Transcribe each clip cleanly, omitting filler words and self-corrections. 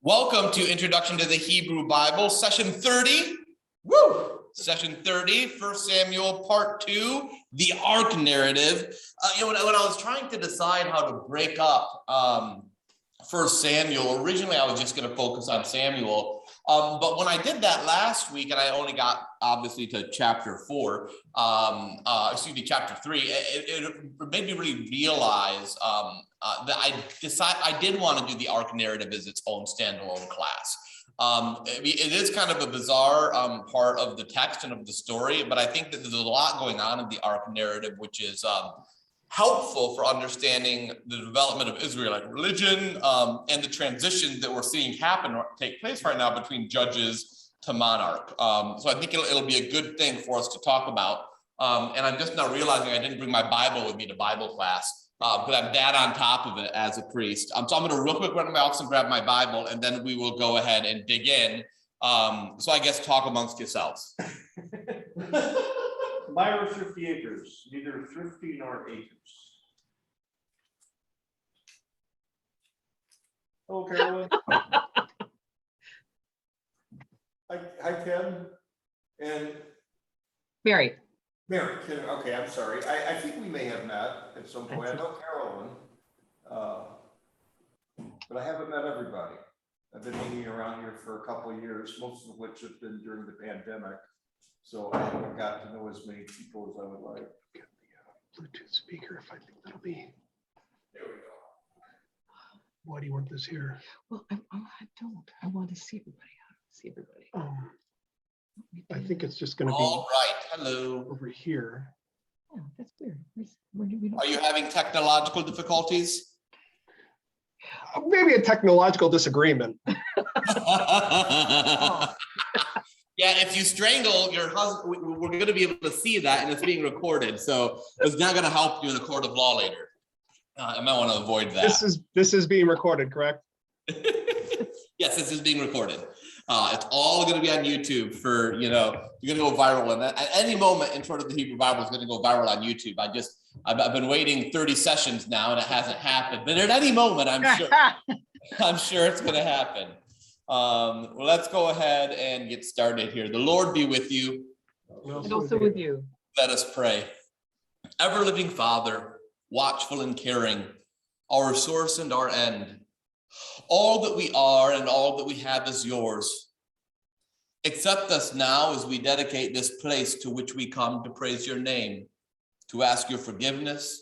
Welcome to Introduction to the Hebrew Bible, session 30. Woo! Session 30, 1 Samuel, part 2, the ark narrative. When I was trying to decide how to break up 1 Samuel, originally I was just going to focus on Samuel. But when I did that last week, and I only got obviously to chapter 3, it made me really realize that I did want to do the ark narrative as its own standalone class. It is kind of a bizarre part of the text and of the story, but I think that there's a lot going on in the ark narrative, which is helpful for understanding the development of Israelite religion and the transitions that we're seeing happen or take place right now between judges to monarch. So I think it'll be a good thing for us to talk about. And I'm just now realizing I didn't bring my Bible with me to Bible class. But I'm that on top of it as a priest. So I'm going to real quick run to my office and grab my Bible, and then we will go ahead and dig in. So I guess talk amongst yourselves. Myra thrifty acres, neither thrifty nor acres. Hello, Carolyn. Hi, Ken. And Mary. Okay, I'm sorry. I think we may have met at some point. I know Carolyn, but I haven't met everybody. I've been hanging around here for a couple of years, most of which have been during the pandemic. So I haven't got to know as many people as I would like. Get the Bluetooth speaker if I think that'll be. There we go. Why do you want this here? Well, I don't. I want to see everybody. I think it's just going to be All right. Hello. over here. Oh, that's weird. We don't. Are you having technological difficulties? Maybe a technological disagreement. Yeah, if you strangle your husband, we're going to be able to see that, and it's being recorded. So it's not going to help you in the court of law later. I might want to avoid that. This is being recorded, correct? Yes, this is being recorded. It's all going to be on YouTube for, you're going to go viral. And at any moment, Intro to the Hebrew Bible is going to go viral on YouTube. I've been waiting 30 sessions now, and it hasn't happened. But at any moment, I'm sure it's going to happen. Well, let's go ahead and get started here. The Lord be with you. And also with you. Let us pray. Ever-living Father, watchful and caring, our source and our end, all that we are and all that we have is yours. Accept us now as we dedicate this place to which we come to praise your name, to ask your forgiveness,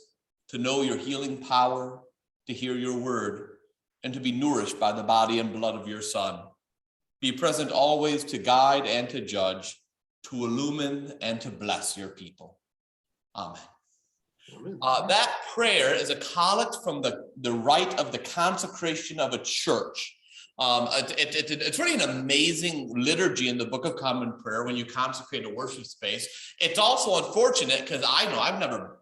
to know your healing power, to hear your word, and to be nourished by the body and blood of your Son. Be present always to guide and to judge, to illumine and to bless your people. Amen. That prayer is a collect from the rite of the consecration of a church. It's really an amazing liturgy in the Book of Common Prayer when you consecrate a worship space. It's also unfortunate because I've never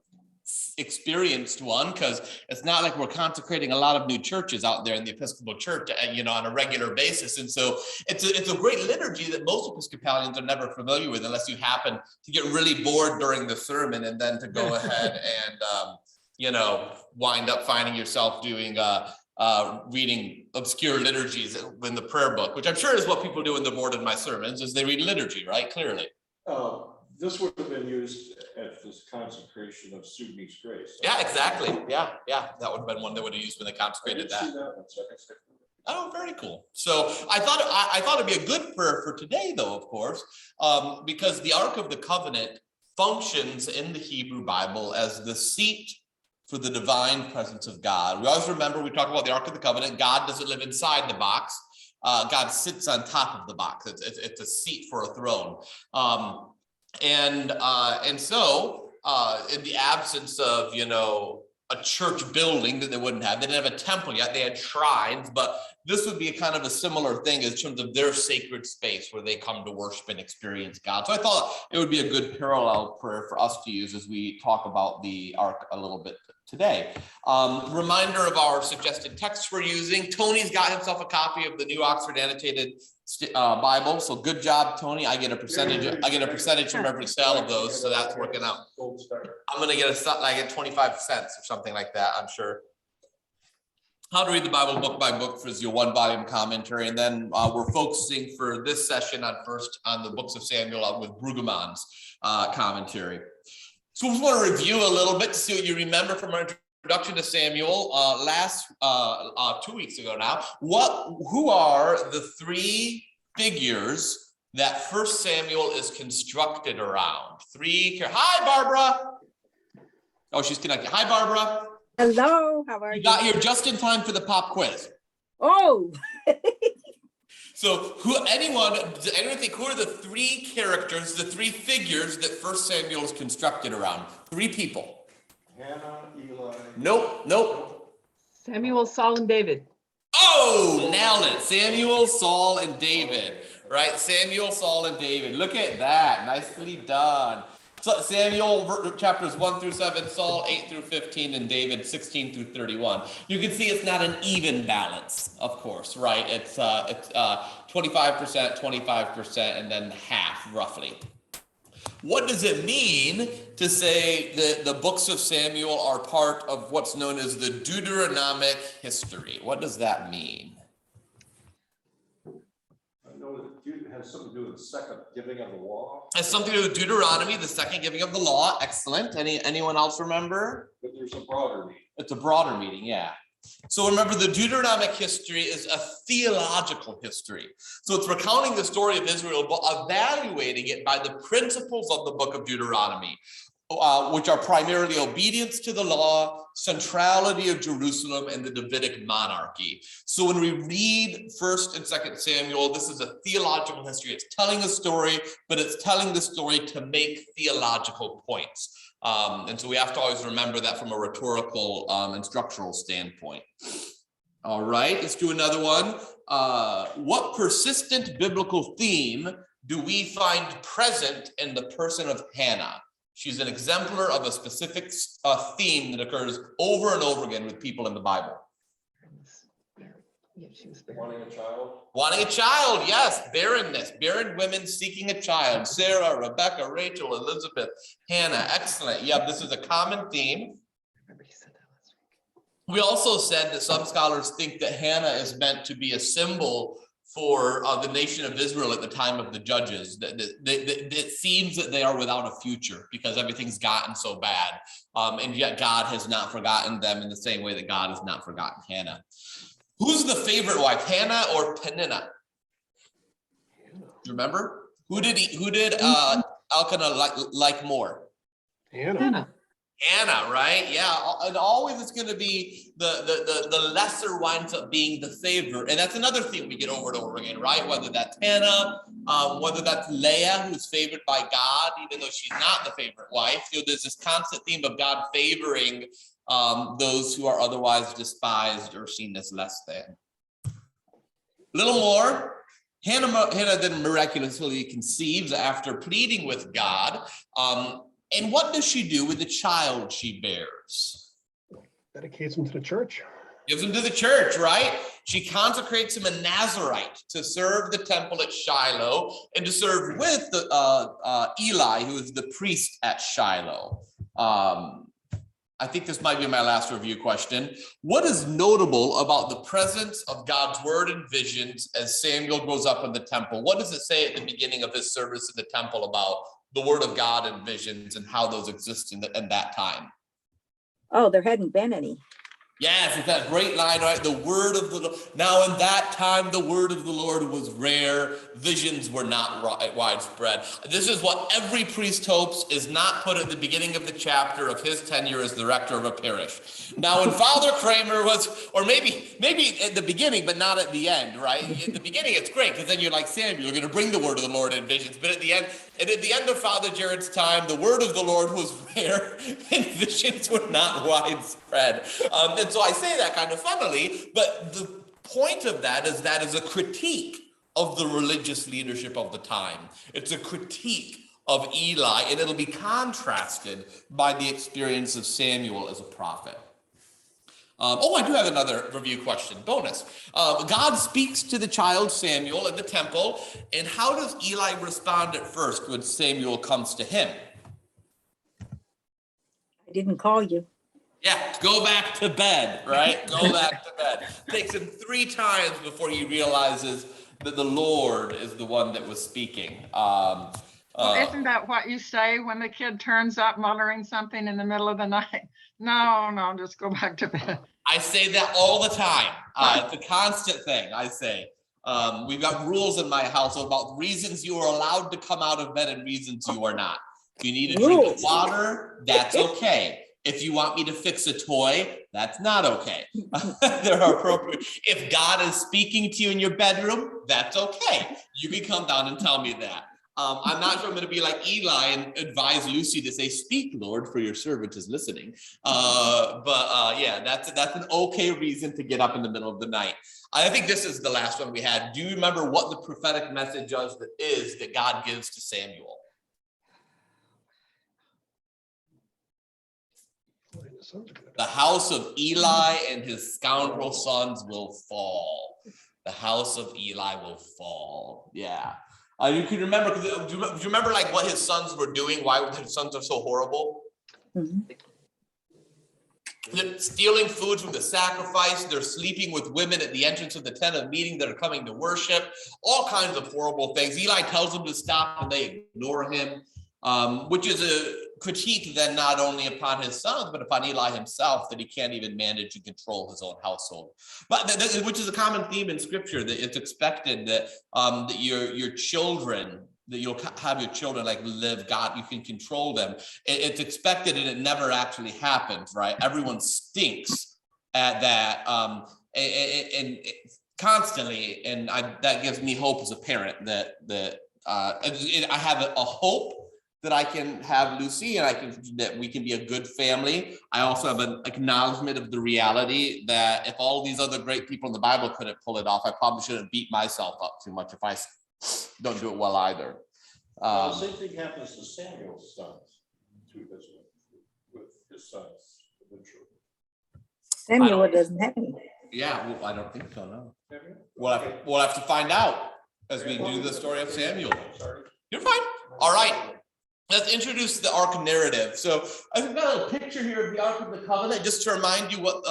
experienced one, because it's not like we're consecrating a lot of new churches out there in the Episcopal Church, on a regular basis. And so it's a great liturgy that most Episcopalians are never familiar with, unless you happen to get really bored during the sermon and then to go ahead and wind up finding yourself doing reading obscure liturgies in the prayer book, which I'm sure is what people do in the board in my sermons, is they read liturgy, right? Clearly. This would have been used at this consecration of Sudney's grace. Yeah, exactly. Yeah. That would have been one that would have used when they consecrated that. Oh, very cool. So I thought it'd be a good prayer for today, though, of course, because the Ark of the Covenant functions in the Hebrew Bible as the seat for the divine presence of God. We always remember, we talk about the Ark of the Covenant, God doesn't live inside the box. God sits on top of the box. It's a seat for a throne. And so in the absence of, a church building that they wouldn't have, they didn't have a temple yet, they had shrines, but this would be a kind of a similar thing in terms of their sacred space where they come to worship and experience God. So I thought it would be a good parallel prayer for us to use as we talk about the Ark a little bit today. Reminder of our suggested texts we're using. Tony's got himself a copy of the New Oxford Annotated Bible, so good job, Tony. I get a percentage from every sale of those, so that's working out. I'm gonna get I get 25 cents or something like that, I'm sure. How to Read the Bible Book by Book is your 1-volume commentary, and then we're focusing for this session on the books of Samuel with Brueggemann's commentary. So we just want to review a little bit to see what you remember from our introduction to Samuel last 2 weeks ago now. Who are the three figures that First Samuel is constructed around? Hi, Barbara. Oh, she's connected. Hi, Barbara. Hello, how are you? You got here just in time for the pop quiz. Oh, So does anyone think who are the three characters, the three figures that First Samuel is constructed around? Three people. Hannah, Eli. Nope. Samuel, Saul, and David. Oh, nailed it. Samuel, Saul, and David. Right? Samuel, Saul, and David. Look at that. Nicely done. So Samuel chapters 1 through 7, Saul 8 through 15, and David 16 through 31. You can see it's not an even balance, of course, right? It's 25%, 25%, and then half, roughly. What does it mean to say that the books of Samuel are part of what's known as the Deuteronomic history? What does that mean? I know that it has something to do with the second giving of the law, It has something to do with Deuteronomy, the second giving of the law. Excellent. Anyone else remember? but there's a broader meaning. It's a broader meaning, yeah. So remember, the Deuteronomic history is a theological history. So it's recounting the story of Israel, but evaluating it by the principles of the book of Deuteronomy, which are primarily obedience to the law, centrality of Jerusalem, and the Davidic monarchy. So when we read 1st and 2nd Samuel, this is a theological history. It's telling a story, but it's telling the story to make theological points. And so we have to always remember that from a rhetorical and structural standpoint. All right, let's do another one. What persistent biblical theme do we find present in the person of Hannah? She's an exemplar of a specific theme that occurs over and over again with people in the Bible. Yeah, she was barren. Wanting a child. Wanting a child, yes, barrenness, barren women seeking a child. Sarah, Rebecca, Rachel, Elizabeth, Hannah, excellent. Yeah, this is a common theme. Remember you said that last week. We also said that some scholars think that Hannah is meant to be a symbol for the nation of Israel at the time of the judges. It seems that they are without a future because everything's gotten so bad. And yet God has not forgotten them in the same way that God has not forgotten Hannah. Who's the favorite wife, Hannah or Peninnah? Do you remember? Who did Elkanah like more? Hannah. Hannah, right? Yeah, and always it's going to be the lesser winds up being the favorite, and that's another theme we get over and over again, right? Whether that's Hannah, whether that's Leah, who's favored by God, even though she's not the favorite wife. There's this constant theme of God favoring those who are otherwise despised or seen as less than. A little more. Hannah then miraculously conceives after pleading with God. And what does she do with the child she bears? Dedicates him to the church. Gives him to the church, right? She consecrates him a Nazarite to serve the temple at Shiloh and to serve with Eli, who is the priest at Shiloh. I think this might be my last review question. What is notable about the presence of God's word and visions as Samuel grows up in the temple? What does it say at the beginning of his service in the temple about the word of God and visions and how those exist in that time? oh, there hadn't been any. Yes, it's that great line, right? The word of the Lord. Now in that time, the word of the Lord was rare. Visions were not widespread. This is what every priest hopes is not put at the beginning of the chapter of his tenure as the rector of a parish. Now when Father Kramer was, or maybe at the beginning, but not at the end, right? At the beginning, it's great because then you're like Samuel, you're going to bring the word of the Lord in visions. But at the end of Father Jared's time, the word of the Lord was rare and visions were not widespread. And so I say that kind of funnily, but the point of that is a critique of the religious leadership of the time. It's a critique of Eli, and it'll be contrasted by the experience of Samuel as a prophet. I do have another review question, bonus. God speaks to the child Samuel at the temple, and how does Eli respond at first when Samuel comes to him? I didn't call you. Yeah, go back to bed, right? Go back to bed. Takes him 3 times before he realizes that the Lord is the one that was speaking. Well, isn't that what you say when the kid turns up muttering something in the middle of the night? No, just go back to bed. I say that all the time. It's a constant thing I say. We've got rules in my household about reasons you are allowed to come out of bed and reasons you are not. If you need a drink of water, that's okay. If you want me to fix a toy, that's not okay. There are appropriate. If God is speaking to you in your bedroom, that's okay. You can come down and tell me that. I'm not sure I'm going to be like Eli and advise Lucy to say, "Speak, Lord, for your servant is listening." Yeah, that's an okay reason to get up in the middle of the night. I think this is the last one we had. Do you remember what the prophetic message is that God gives to Samuel? The house of Eli and his scoundrel sons will fall. The house of Eli will fall. Yeah. You can remember, do you remember like what his sons were doing? Why his sons are so horrible? They're stealing food from the sacrifice. They're sleeping with women at the entrance of the tent of meeting that are coming to worship. All kinds of horrible things. Eli tells them to stop and they ignore him, which is a critique then not only upon his sons, but upon Eli himself, that he can't even manage and control his own household. But which is a common theme in scripture, that it's expected that, that your children, that you'll have your children like live God, you can control them. It's expected and it never actually happens, right? Everyone stinks at that and constantly, and that gives me hope as a parent that I have a hope that I can have Lucy and that we can be a good family. I also have an acknowledgement of the reality that if all these other great people in the Bible couldn't pull it off, I probably shouldn't beat myself up too much if I don't do it well either. The same thing happens to Samuel's sons, with his sons. Samuel doesn't have any. Yeah, well, I don't think so, no. We'll have to find out as we do the story of Samuel. You're fine. All right. Let's introduce the Ark narrative. So I've got a picture here of the Ark of the Covenant, just to remind you what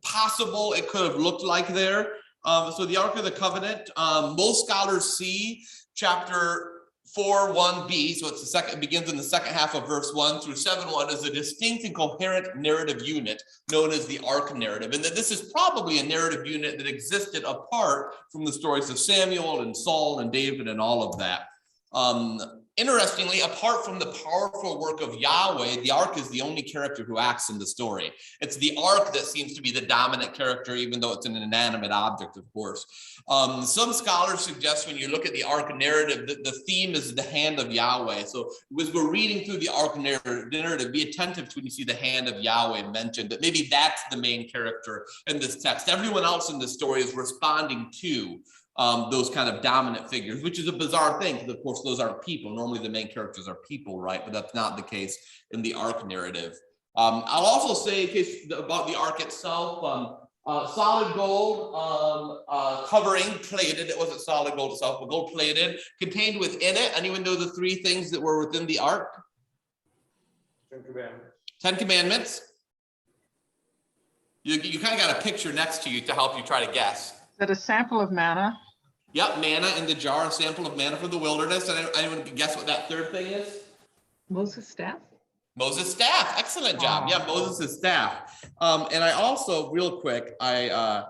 possible it could have looked like there. So the Ark of the Covenant, most scholars see chapter 4:1b, so it begins in the second half of verse 1 through 7:1 as a distinct and coherent narrative unit known as the Ark narrative, and that this is probably a narrative unit that existed apart from the stories of Samuel and Saul and David and all of that. Interestingly, apart from the powerful work of Yahweh, the Ark is the only character who acts in the story. It's the Ark that seems to be the dominant character, even though it's an inanimate object, of course. Some scholars suggest when you look at the Ark narrative that the theme is the hand of Yahweh. So as we're reading through the Ark narrative, be attentive to when you see the hand of Yahweh mentioned, that maybe that's the main character in this text. Everyone else in the story is responding to those kind of dominant figures, which is a bizarre thing because, of course, those aren't people. Normally, the main characters are people, right? But that's not the case in the Ark narrative. I'll also say, in case about the Ark itself, solid gold covering, plated. It wasn't solid gold itself, but gold plated, contained within it. Anyone know the 3 things that were within the Ark? 10 Commandments. 10 Commandments. You kind of got a picture next to you to help you try to guess. Is that a sample of manna? Yep, manna in the jar, a sample of manna from the wilderness. And anyone can guess what that 3rd thing is? Moses' staff? Moses' staff. Excellent job. Yeah, Moses' staff. And I also, real quick, I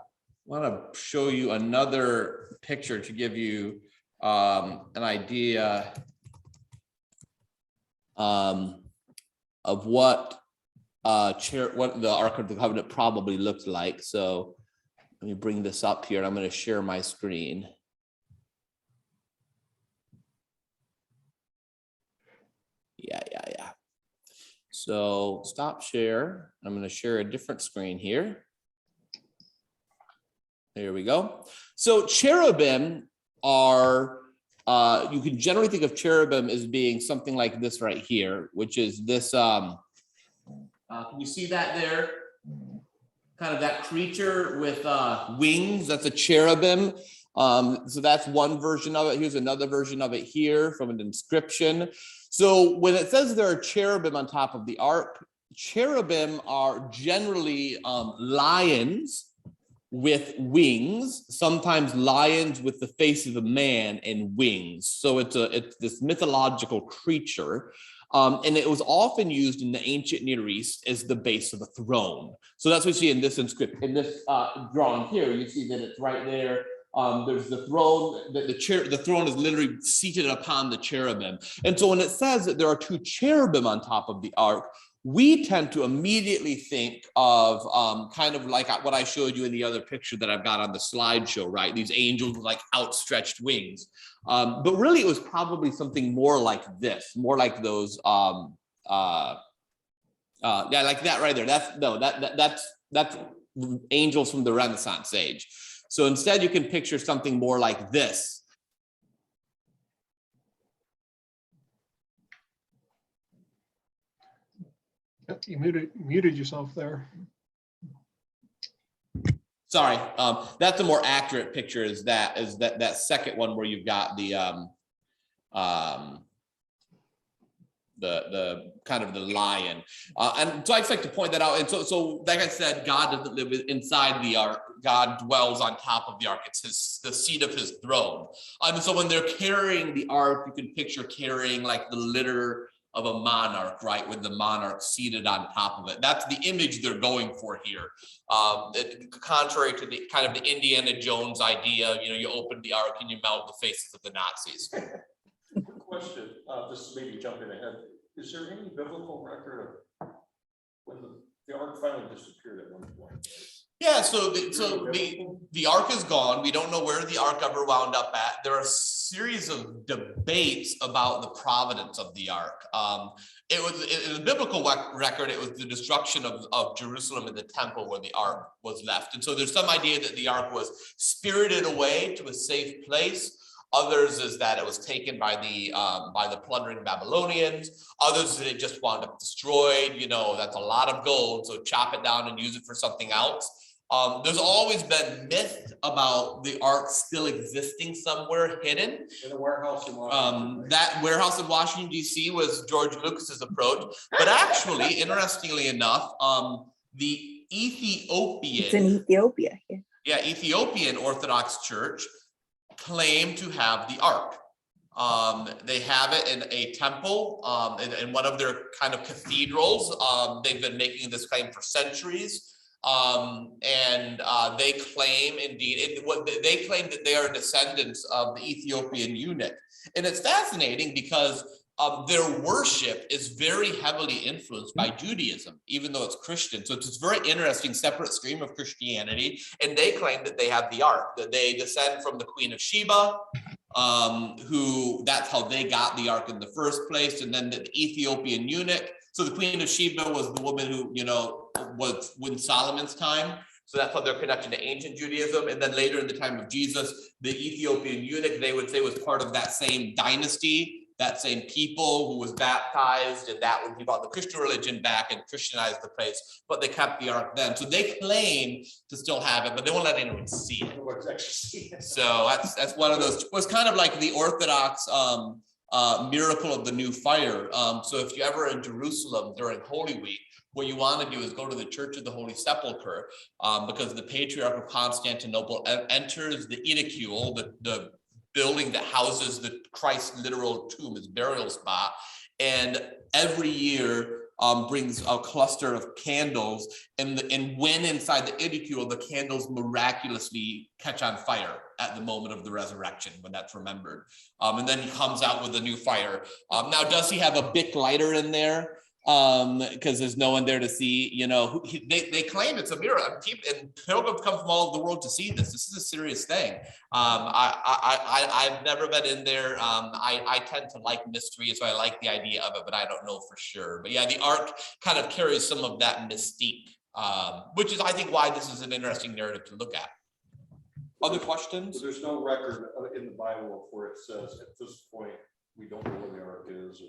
want to show you another picture to give you an idea of what the Ark of the Covenant probably looked like. So let me bring this up here, and I'm going to share my screen. Yeah. So stop share. I'm going to share a different screen here. There we go. So cherubim are, you can generally think of cherubim as being something like this right here, which is this, can you see that there? Kind of that creature with wings, that's a cherubim. So that's one version of it. Here's another version of it here from an inscription. So when it says there are cherubim on top of the Ark, cherubim are generally lions with wings, sometimes lions with the face of a man and wings. So it's this mythological creature. And it was often used in the ancient Near East as the base of a throne. So that's what you see in this inscription, in this drawing here. You see that it's right there. There's the throne. The throne is literally seated upon the cherubim. And so when it says that there are two cherubim on top of the ark, we tend to immediately think of kind of like what I showed you in the other picture that I've got on the slideshow, right? These angels with like outstretched wings. But really it was probably something more like this, more like those, yeah, like that right there. That's angels from the Renaissance age. So instead you can picture something more like this. You muted yourself there. Sorry, that's a more accurate picture. Is that second one where you've got the kind of the lion, and so I'd like to point that out. And so like I said, God doesn't live inside the ark. God dwells on top of the ark. It's the seat of his throne. So when they're carrying the ark, you can picture carrying like the litter of a monarch, right, with the monarch seated on top of it. That's the image they're going for here. Contrary to the kind of the Indiana Jones idea, you open the ark and you melt the faces of the Nazis. Question, just maybe jumping ahead. Is there any biblical record of when the ark finally disappeared at one point? Yeah, so the ark is gone. We don't know where the ark ever wound up at. There are a series of debates about the providence of the ark. It was in the biblical record, it was the destruction of Jerusalem and the temple where the ark was left. And so there's some idea that the ark was spirited away to a safe place. Others is that it was taken by the plundering Babylonians. Others that it just wound up destroyed. That's a lot of gold, so chop it down and use it for something else. There's always been myth about the ark still existing somewhere hidden. In a warehouse in Washington. Right? That warehouse in Washington, D.C. was George Lucas's approach. But actually, interestingly enough, the Ethiopian... It's in Ethiopia. Yeah. Yeah, Ethiopian Orthodox Church claim to have the ark. They have it in a temple, in one of their kind of cathedrals. They've been making this claim for centuries. And they claim indeed, they claim that they are descendants of the Ethiopian eunuch. And it's fascinating because their worship is very heavily influenced by Judaism, even though it's Christian. So it's this very interesting separate stream of Christianity. And they claim that they have the ark, that they descend from the Queen of Sheba, who that's how they got the ark in the first place. And then the Ethiopian eunuch. So the Queen of Sheba was the woman who, was in Solomon's time. So that's how they're connected to ancient Judaism. And then later in the time of Jesus, the Ethiopian eunuch, they would say was part of that same dynasty, that same people who was baptized, and that when he brought the Christian religion back and Christianized the place, but they kept the ark then. So they claim to still have it, but they won't let anyone see it. So that's one of those, it was kind of like the Orthodox miracle of the new fire. So if you're ever in Jerusalem during Holy Week, what you want to do is go to the Church of the Holy Sepulchre, because the Patriarch of Constantinople enters the edicule, the building that houses the Christ's literal tomb, his burial spot, and every year brings a cluster of candles, and when inside the edicule, the candles miraculously catch on fire at the moment of the resurrection, when that's remembered. And then he comes out with a new fire. Now, does he have a Bic lighter in there? Because there's no one there to see, they claim it's a miracle, and pilgrims come from all over the world to see this. This is a serious thing. I've never been in there. I tend to like mystery, so I like the idea of it, but I don't know for sure. But yeah, the ark kind of carries some of that mystique, which is, I think, why this is an interesting narrative to look at. Other questions? So there's no record in the Bible where it says at this point, we don't know where the ark is.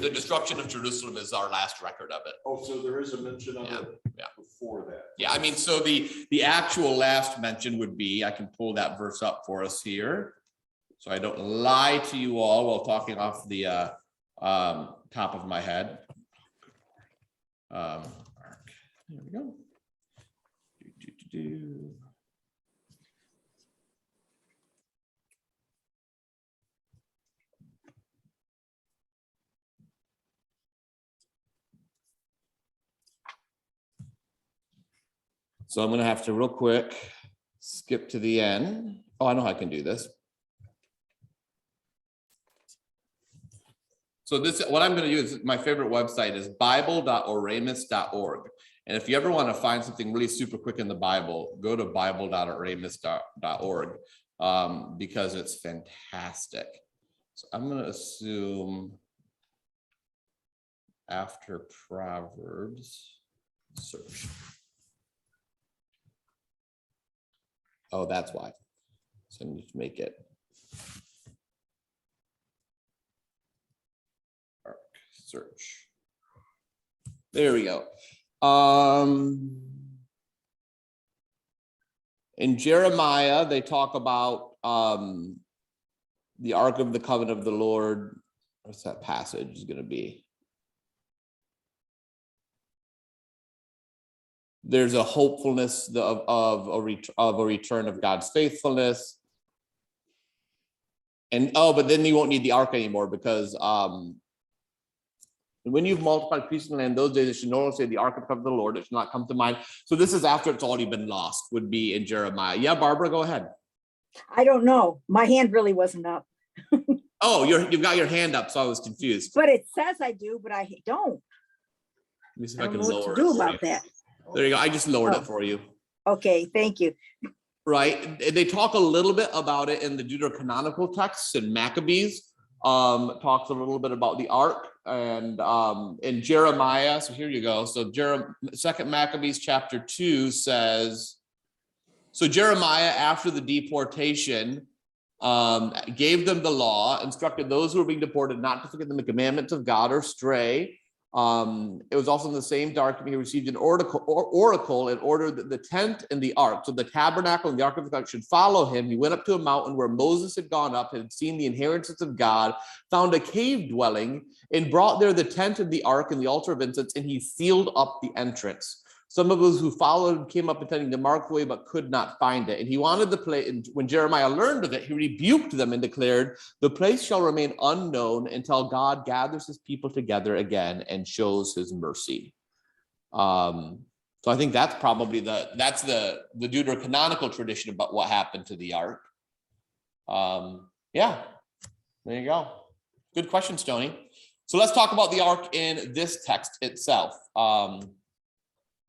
The destruction of Jerusalem is our last record of it. Oh, so there is a mention of it before that. Yeah, I mean, so the actual last mention would be, I can pull that verse up for us here, so I don't lie to you all while talking off the top of my head. Ark. There we go. So I'm going to have to real quick skip to the end. Oh, I know how I can do this. So this, what I'm going to use, my favorite website is bible.oramus.org. And if you ever want to find something really super quick in the Bible, go to bible.oramus.org because it's fantastic. So I'm going to assume after Proverbs, search. Oh, that's why. So I need to make it Ark search. There we go. In Jeremiah, they talk about the Ark of the Covenant of the Lord. What's that passage is going to be? There's a hopefulness of a return of God's faithfulness. And but then you won't need the ark anymore because when you've multiplied priests in the land, those days it should no longer say the ark of the Lord, it should not come to mind. So this is after it's already been lost, would be in Jeremiah. Yeah, Barbara, go ahead. I don't know. My hand really wasn't up. Oh, you've got your hand up, so I was confused. But it says I do, but I don't. Let me see if I I don't can know what lower to do it for about you. that. There you go. I just lowered Oh. it for you. Okay, thank you. Right. They talk a little bit about it in the Deuterocanonical texts, and Maccabees talks a little bit about the ark, and in Jeremiah. So here you go. So Second Maccabees chapter 2 says, so Jeremiah, after the deportation, gave them the law, instructed those who were being deported not to forget the commandments of God or stray. It was also in the same document he received an oracle in order that the tent and the ark, so the tabernacle and the ark of the covenant, should follow him. He went up to a mountain where Moses had gone up, had seen the inheritance of God, found a cave dwelling, and brought there the tent and the ark and the altar of incense, and he sealed up the entrance. Some of those who followed came up intending to mark the way, but could not find it. And he wanted the place, and when Jeremiah learned of it, he rebuked them and declared, the place shall remain unknown until God gathers his people together again and shows his mercy. So I think that's probably the Deuterocanonical tradition about what happened to the ark. Yeah, there you go. Good question, Stoney. So let's talk about the ark in this text itself.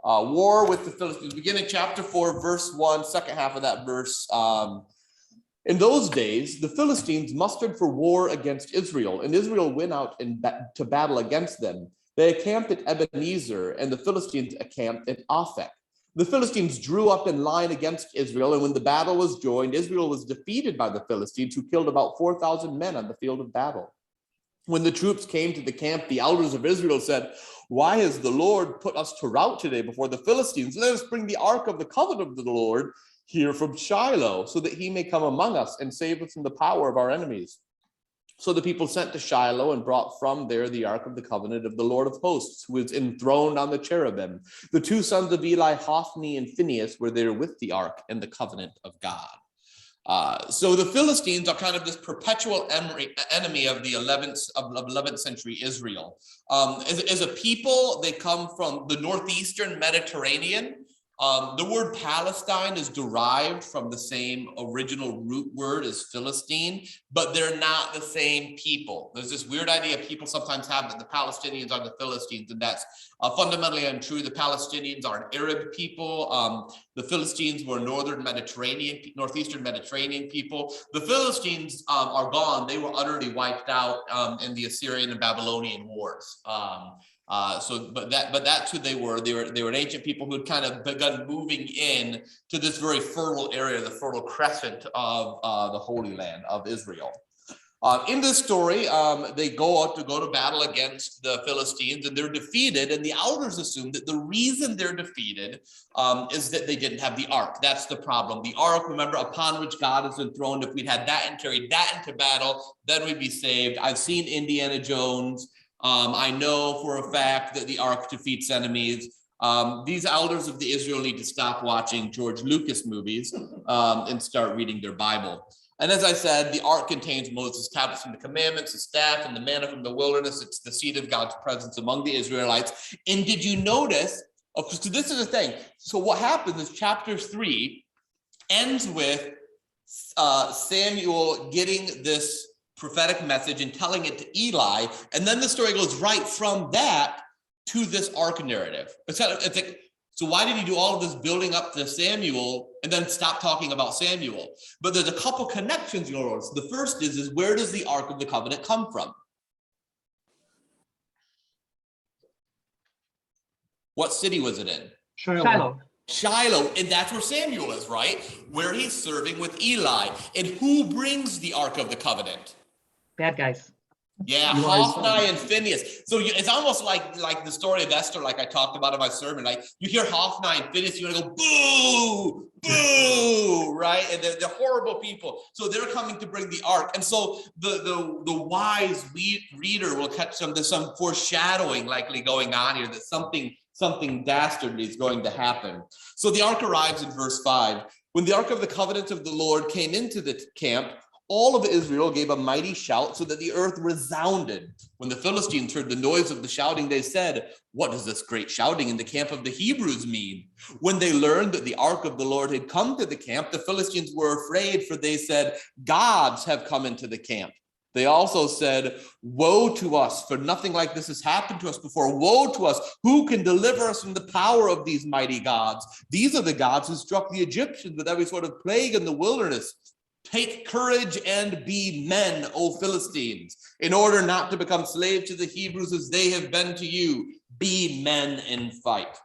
War with the Philistines, beginning chapter 4, verse 1, second half of that verse. In those days, the Philistines mustered for war against Israel, and Israel went out to battle against them. They encamped at Ebenezer, and the Philistines encamped at Aphek. The Philistines drew up in line against Israel, and when the battle was joined, Israel was defeated by the Philistines, who killed about 4,000 men on the field of battle. When the troops came to the camp, the elders of Israel said, why has the Lord put us to rout today before the Philistines? Let us bring the ark of the covenant of the Lord here from Shiloh, so that he may come among us and save us from the power of our enemies. So the people sent to Shiloh and brought from there the ark of the covenant of the Lord of hosts, who is enthroned on the cherubim. The two sons of Eli, Hophni and Phinehas, were there with the ark and the covenant of God. So the Philistines are kind of this perpetual enemy of the 11th century Israel. As a people, they come from the northeastern Mediterranean. The word Palestine is derived from the same original root word as Philistine, but they're not the same people. There's this weird idea people sometimes have that the Palestinians are the Philistines, and that's fundamentally untrue. The Palestinians are an Arab people. The Philistines were northeastern Mediterranean people. The Philistines are gone. They were utterly wiped out in the Assyrian and Babylonian wars. But that's who they were. They were an ancient people who had kind of begun moving in to this very fertile area, the Fertile Crescent of the Holy Land of Israel. In this story, they go out to battle against the Philistines, and they're defeated. And the elders assume that the reason they're defeated is that they didn't have the ark. That's the problem. The ark, remember, upon which God is enthroned. If we'd had that and carried that into battle, then we'd be saved. I've seen Indiana Jones. I know for a fact that the ark defeats enemies. These elders of the Israel need to stop watching George Lucas movies and start reading their Bible. And as I said, the ark contains Moses' tablets and the commandments, the staff, and the manna from the wilderness. It's the seat of God's presence among the Israelites. And did you notice? Oh, so this is the thing. So what happens is chapter 3 ends with Samuel getting this prophetic message and telling it to Eli. And then the story goes right from that to this ark narrative. It's like, so why did he do all of this building up to Samuel and then stop talking about Samuel? But there's a couple connections you'll notice. The first is where does the Ark of the Covenant come from? What city was it in? Shiloh. Shiloh, and that's where Samuel is, right? Where he's serving with Eli. And who brings the Ark of the Covenant? Bad guys. Yeah, Hophni and Phinehas. So it's almost like the story of Esther, like I talked about in my sermon. Like you hear Hophni and Phinehas, you want to go boo, boo, right? And they're horrible people. So they're coming to bring the ark. And so the wise reader will catch there's some foreshadowing likely going on here that something dastardly is going to happen. So the ark arrives in verse 5. When the ark of the covenant of the Lord came into the camp, all of Israel gave a mighty shout so that the earth resounded. When the Philistines heard the noise of the shouting, they said, "What does this great shouting in the camp of the Hebrews mean?" When they learned that the ark of the Lord had come to the camp, the Philistines were afraid, for they said, "Gods have come into the camp." They also said, "Woe to us, for nothing like this has happened to us before. Woe to us, who can deliver us from the power of these mighty gods? These are the gods who struck the Egyptians with every sort of plague in the wilderness. Take courage and be men, O Philistines, in order not to become slaves to the Hebrews as they have been to you. Be men and fight."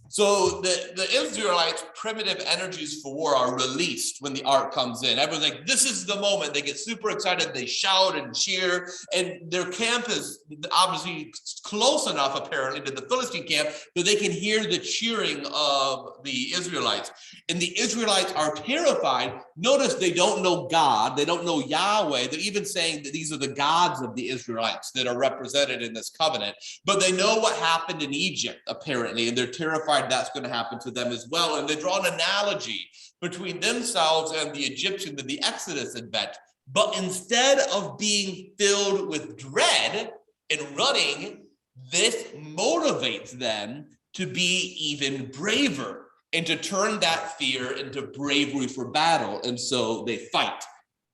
So the Israelites' primitive energies for war are released when the ark comes in. Everyone's like, this is the moment. They get super excited. They shout and cheer. And their camp is obviously close enough, apparently, to the Philistine camp that they can hear the cheering of the Israelites. And the Israelites are terrified. Notice they don't know God. They don't know Yahweh. They're even saying that these are the gods of the Israelites that are represented in this covenant. But they know what happened in Egypt, apparently, and they're terrified that's going to happen to them as well. And they draw an analogy between themselves and the Egyptians in the Exodus event. But instead of being filled with dread and running, this motivates them to be even braver and to turn that fear into bravery for battle. And so they fight.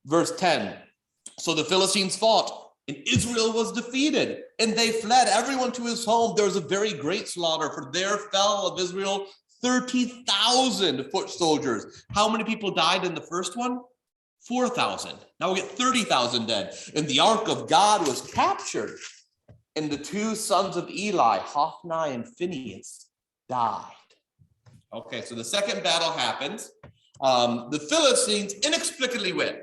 Verse 10, so the Philistines fought, and Israel was defeated, and they fled, everyone to his home. There was a very great slaughter, for there fell of Israel 30,000 foot soldiers. How many people died in the first one? 4,000. Now we get 30,000 dead. And the ark of God was captured, and the two sons of Eli, Hophni and Phinehas, died. Okay, so the second battle happens. The Philistines inexplicably win.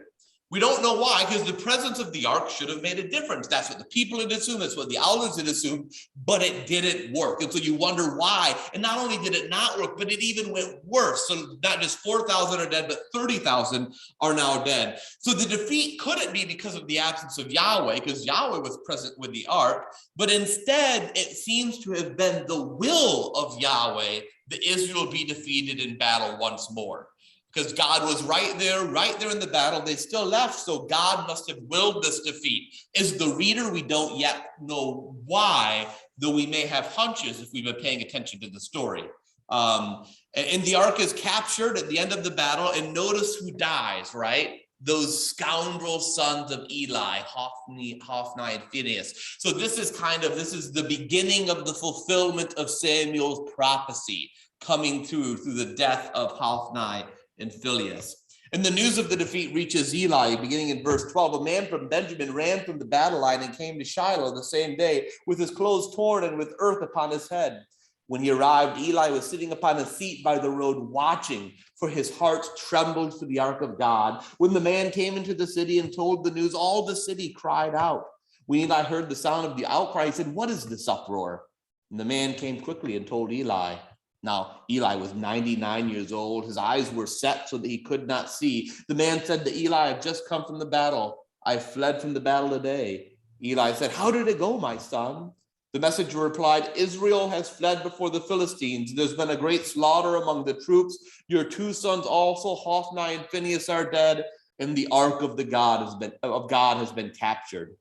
We don't know why, because the presence of the ark should have made a difference. That's what the people had assumed. That's what the elders had assumed, but it didn't work. And so you wonder why. And not only did it not work, but it even went worse. So not just 4,000 are dead, but 30,000 are now dead. So the defeat couldn't be because of the absence of Yahweh, because Yahweh was present with the ark, but instead it seems to have been the will of Yahweh that Israel be defeated in battle once more. Because God was right there in the battle. They still left, so God must have willed this defeat. As the reader, we don't yet know why, though we may have hunches if we've been paying attention to the story. And the ark is captured at the end of the battle, and notice who dies, right? Those scoundrel sons of Eli, Hophni and Phinehas. So this is the beginning of the fulfillment of Samuel's prophecy coming through the death of Hophni and Phinehas. And the news of the defeat reaches Eli, beginning in verse 12. A man from Benjamin ran from the battle line and came to Shiloh the same day with his clothes torn and with earth upon his head. When he arrived, Eli was sitting upon a seat by the road watching, for his heart trembled for the ark of God. When the man came into the city and told the news, all the city cried out. When Eli heard the sound of the outcry, he said, "What is this uproar?" And the man came quickly and told Eli. Now, Eli was 99 years old. His eyes were set so that he could not see. The man said to Eli, "I've just come from the battle. I fled from the battle today." Eli said, "How did it go, my son?" The messenger replied, "Israel has fled before the Philistines. There's been a great slaughter among the troops. Your 2 sons also, Hophni and Phinehas, are dead, and the ark of God has been captured."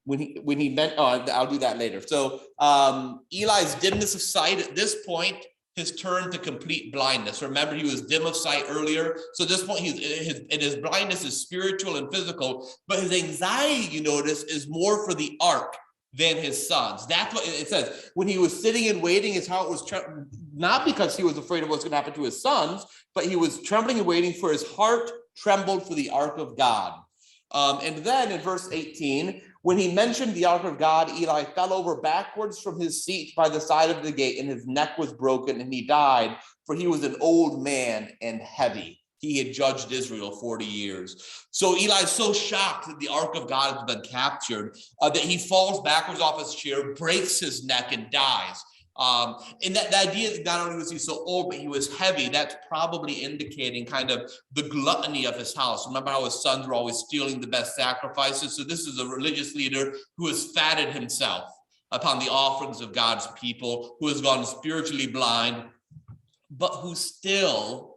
When he meant, I'll do that later. So Eli's dimness of sight at this point has turned to complete blindness. Remember, he was dim of sight earlier. So at this point, his blindness is spiritual and physical, but his anxiety, you notice, is more for the ark than his sons. That's what it says. When he was sitting and waiting, his heart was not because he was afraid of what's going to happen to his sons, but he was trembling and waiting, for his heart trembled for the ark of God. And then in verse 18, when he mentioned the ark of God, Eli fell over backwards from his seat by the side of the gate, and his neck was broken, and he died, for he was an old man and heavy. He had judged Israel 40 years. So Eli is so shocked that the ark of God has been captured that he falls backwards off his chair, breaks his neck, and dies. And the idea that not only was he so old, but he was heavy, that's probably indicating kind of the gluttony of his house. Remember how his sons were always stealing the best sacrifices? So this is a religious leader who has fatted himself upon the offerings of God's people, who has gone spiritually blind, but who still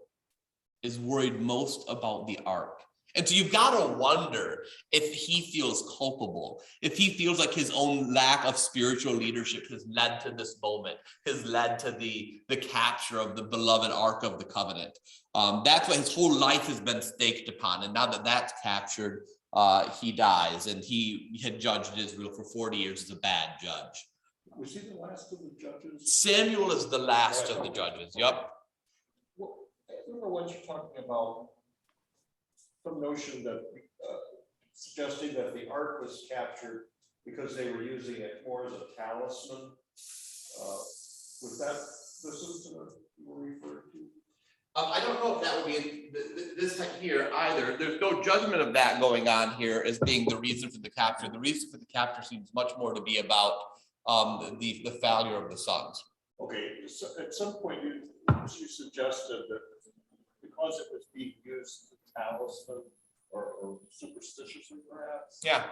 is worried most about the ark. And so you've got to wonder if he feels culpable, if he feels like his own lack of spiritual leadership has led to this moment, has led to the capture of the beloved Ark of the Covenant. That's why his whole life has been staked upon. And now that that's captured, he dies. And he had judged Israel for 40 years as a bad judge. Was he the last of the judges? Samuel is the last of the judges. Yep. Well, I remember once you're talking about some notion that suggesting that the ark was captured because they were using it more as a talisman. Was that this incident you were referring to? I don't know if that would be this here either. There's no judgment of that going on here as being the reason for the capture. The reason for the capture seems much more to be about the failure of the sons. Okay, so at some point you suggested that because it was being used as a talisman or superstitiously perhaps. Yeah,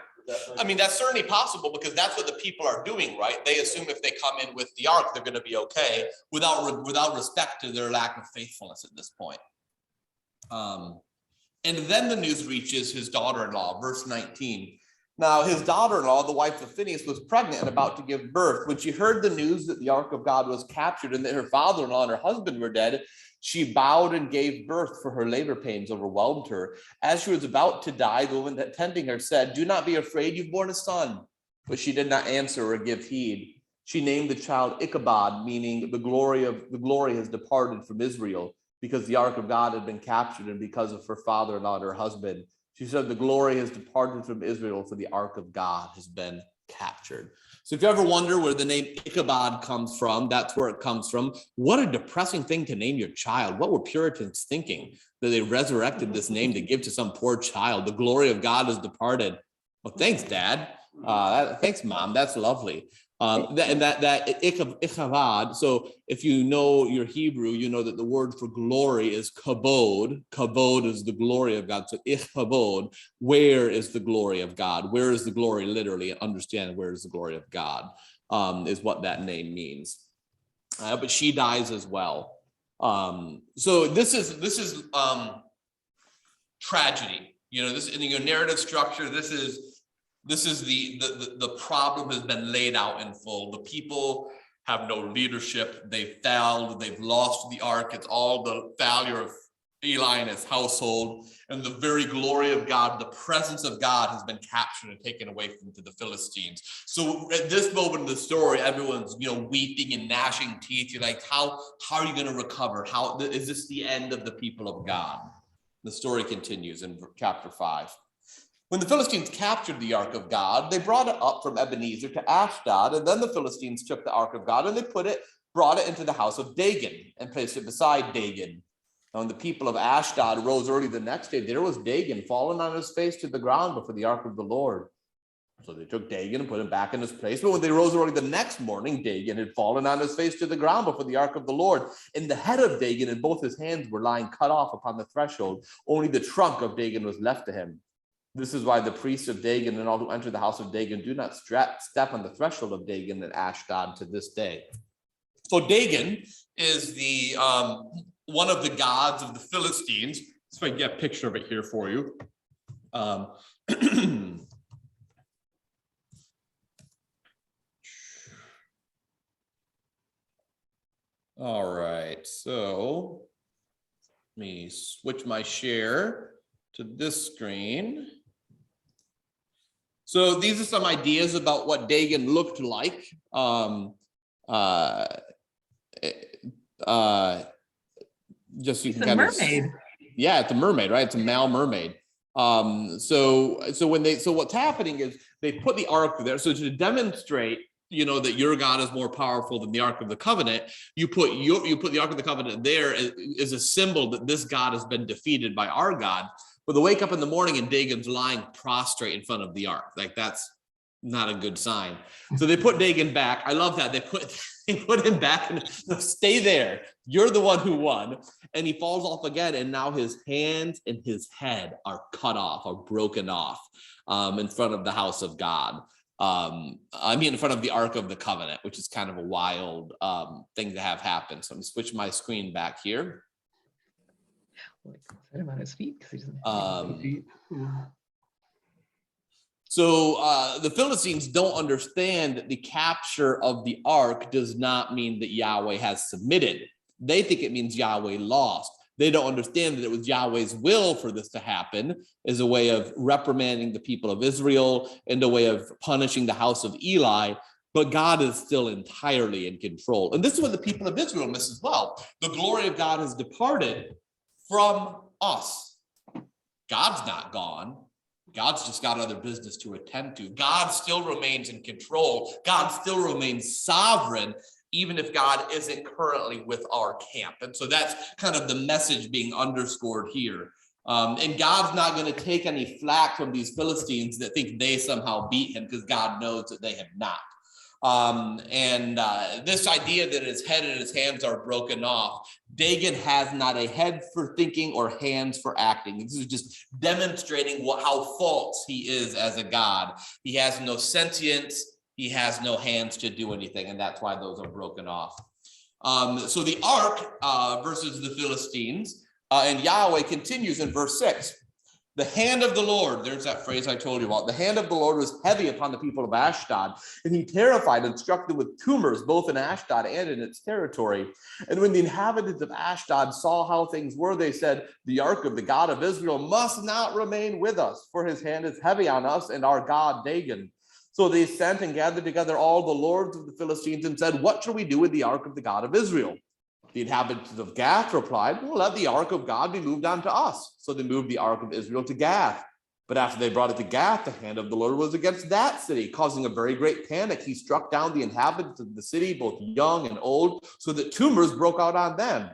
I mean, that's certainly possible because that's what the people are doing, right? They assume if they come in with the ark, they're going to be okay without respect to their lack of faithfulness at this point. And then the news reaches his daughter-in-law, verse 19. Now, his daughter-in-law, the wife of Phinehas, was pregnant and about to give birth. When she heard the news that the ark of God was captured and that her father-in-law and her husband were dead, she bowed and gave birth, for her labor pains overwhelmed her. As she was about to die, the woman tending her said, "Do not be afraid, you've borne a son." But she did not answer or give heed. She named the child Ichabod, meaning the glory has departed from Israel, because the ark of God had been captured and because of her father-in-law and her husband. She said, "The glory has departed from Israel, for the ark of God has been captured." So if you ever wonder where the name Ichabod comes from, that's where it comes from. What a depressing thing to name your child. What were Puritans thinking that they resurrected this name to give to some poor child? The glory of God has departed. Well, thanks, Dad. Thanks, Mom. That's lovely. That Ichabod. So if you know your Hebrew, you know that the word for glory is kabod. Kabod is the glory of God. So Ichabod, where is the glory of God? Where is the glory? Literally, understand where is the glory of God is what that name means. But she dies as well. So this is tragedy. You know, this in your narrative structure. This is the problem has been laid out in full. The people have no leadership. They failed. They've lost the ark. It's all the failure of Eli and his household, and the very glory of God, the presence of God, has been captured and taken away from the Philistines. So at this moment in the story, everyone's weeping and gnashing teeth. You're like, how are you going to recover? How is this the end of the people of God? The story continues in chapter 5. When the Philistines captured the ark of God, they brought it up from Ebenezer to Ashdod, and then the Philistines took the ark of God and they brought it into the house of Dagon and placed it beside Dagon. Now, when the people of Ashdod rose early the next day, there was Dagon fallen on his face to the ground before the ark of the Lord. So they took Dagon and put him back in his place. But when they rose early the next morning, Dagon had fallen on his face to the ground before the ark of the Lord. And the head of Dagon and both his hands were lying cut off upon the threshold. Only the trunk of Dagon was left to him. This is why the priests of Dagon and all who enter the house of Dagon do not step on the threshold of Dagon and Ashdod to this day. So Dagon is the one of the gods of the Philistines. So I can get a picture of it here for you. All right, so let me switch my share to this screen. So these are some ideas about what Dagon looked like. Just so you It's can a kind of, mermaid. yeah, it's a mermaid, right? It's a male mermaid. So what's happening is they put the ark there. So to demonstrate, that your God is more powerful than the Ark of the Covenant, you put the Ark of the Covenant there as a symbol that this God has been defeated by our God. But they wake up in the morning and Dagon's lying prostrate in front of the ark. Like, that's not a good sign. So they put Dagon back. I love that. They put him back and stay there. You're the one who won. And he falls off again. And now his hands and his head are cut off or broken off in front of the house of God. In front of the Ark of the Covenant, which is kind of a wild thing to have happen. So I'm going to switch my screen back here. Set him on his feet because he doesn't have any feet. So the Philistines don't understand that the capture of the ark does not mean that Yahweh has submitted. They think it means Yahweh lost. They don't understand that it was Yahweh's will for this to happen as a way of reprimanding the people of Israel and a way of punishing the house of Eli. But God is still entirely in control. And this is what the people of Israel miss as well. The glory of God has departed from us. God's not gone. God's just got other business to attend to. God still remains in control. God still remains sovereign, even if God isn't currently with our camp. And so that's kind of the message being underscored here. And God's not going to take any flack from these Philistines that think they somehow beat him, because God knows that they have not. This idea that his head and his hands are broken off, Dagon has not a head for thinking or hands for acting. This is just demonstrating how false he is as a god. He has no sentience. He has no hands to do anything, and that's why those are broken off. So the ark versus the Philistines, and Yahweh continues in verse 6. The hand of the Lord, there's that phrase I told you about. The hand of the Lord was heavy upon the people of Ashdod, and he terrified and struck them with tumors, both in Ashdod and in its territory. And when the inhabitants of Ashdod saw how things were, they said, the ark of the God of Israel must not remain with us, for his hand is heavy on us and our God Dagon. So they sent and gathered together all the lords of the Philistines and said, what shall we do with the ark of the God of Israel? The inhabitants of Gath replied, well, let the ark of God be moved on to us. So they moved the ark of Israel to Gath. But after they brought it to Gath, the hand of the Lord was against that city, causing a very great panic. He struck down the inhabitants of the city, both young and old, so that tumors broke out on them.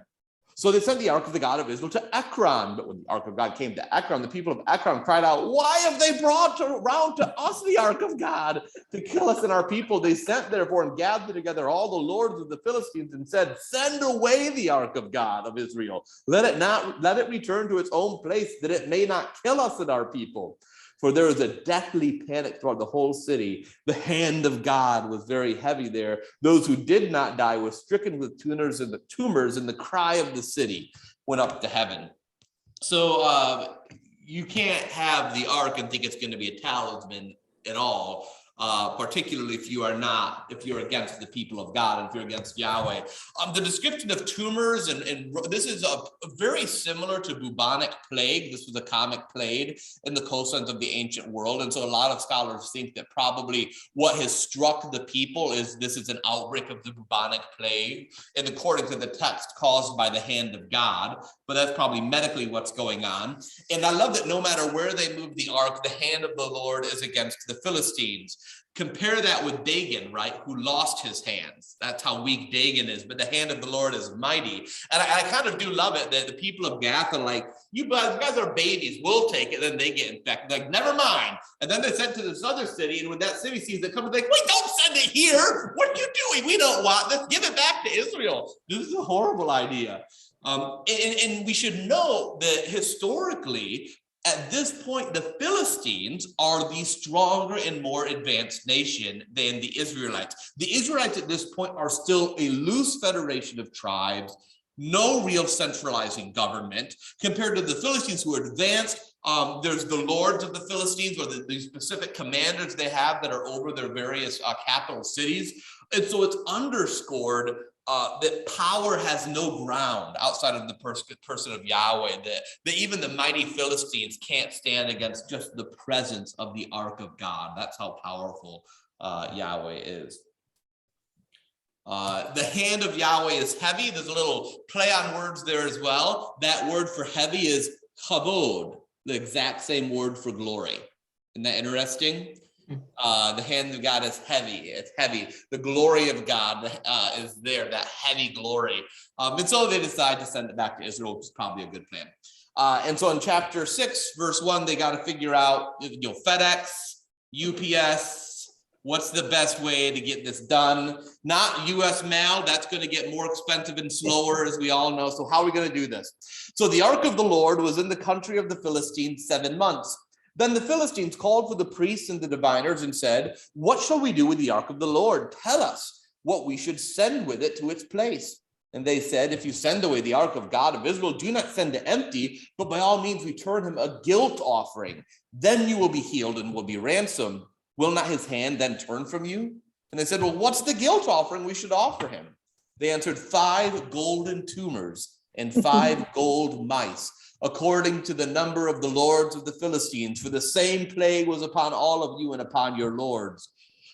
So they sent the ark of the God of Israel to Ekron. But when the ark of God came to Ekron, the people of Ekron cried out, why have they brought around to us the ark of God to kill us and our people? They sent therefore and gathered together all the lords of the Philistines and said, send away the ark of God of Israel. Let it return to its own place, that it may not kill us and our people. For there was a deathly panic throughout the whole city. The hand of God was very heavy there. Those who did not die were stricken with tumors, and the cry of the city went up to heaven. So you can't have the ark and think it's going to be a talisman at all. Particularly if you're against the people of God, and if you're against Yahweh. The description of tumors, and this is very similar to bubonic plague. This was a comic plague in the coastlands of the ancient world. And so a lot of scholars think that probably what has struck the people is an outbreak of the bubonic plague, and according to the text, caused by the hand of God. But that's probably medically what's going on. And I love that no matter where they move the ark, the hand of the Lord is against the Philistines. Compare that with Dagon, right, who lost his hands. That's how weak Dagon is, but the hand of the Lord is mighty. And I kind of do love it that the people of Gath are like, you guys are babies, we'll take it. Then they get infected, like, never mind. And then they sent to this other city, and when that city sees it coming, like, wait, don't send it here. What are you doing? We don't want this. Give it back to Israel. This is a horrible idea. And we should know that historically, At this point, the Philistines are the stronger and more advanced nation than the Israelites. The Israelites at this point are still a loose federation of tribes, no real centralizing government, compared to the Philistines, who are advanced. There's the lords of the Philistines, or the specific commanders they have that are over their various capital cities. And so it's underscored that power has no ground outside of the person of Yahweh, that even the mighty Philistines can't stand against just the presence of the ark of God. That's how powerful Yahweh is. The hand of Yahweh is heavy. There's a little play on words there as well. That word for heavy is chavod, the exact same word for glory. Isn't that interesting? The hand of God is heavy. It's heavy. The glory of God is there, that heavy glory. And so they decide to send it back to Israel, which is probably a good plan. And so in chapter 6, verse 1, they got to figure out, FedEx, UPS, what's the best way to get this done? Not US mail. That's going to get more expensive and slower, as we all know. So how are we going to do this? So the ark of the Lord was in the country of the Philistines 7 months. Then the Philistines called for the priests and the diviners and said, "What shall we do with the ark of the Lord? Tell us what we should send with it to its place." And they said, "If you send away the ark of God of Israel, do not send it empty, but by all means return him a guilt offering. Then you will be healed and will be ransomed. Will not his hand then turn from you?" And they said, "Well, what's the guilt offering we should offer him?" They answered, 5 golden tumors and 5 gold mice, according to the number of the lords of the Philistines, for the same plague was upon all of you and upon your lords.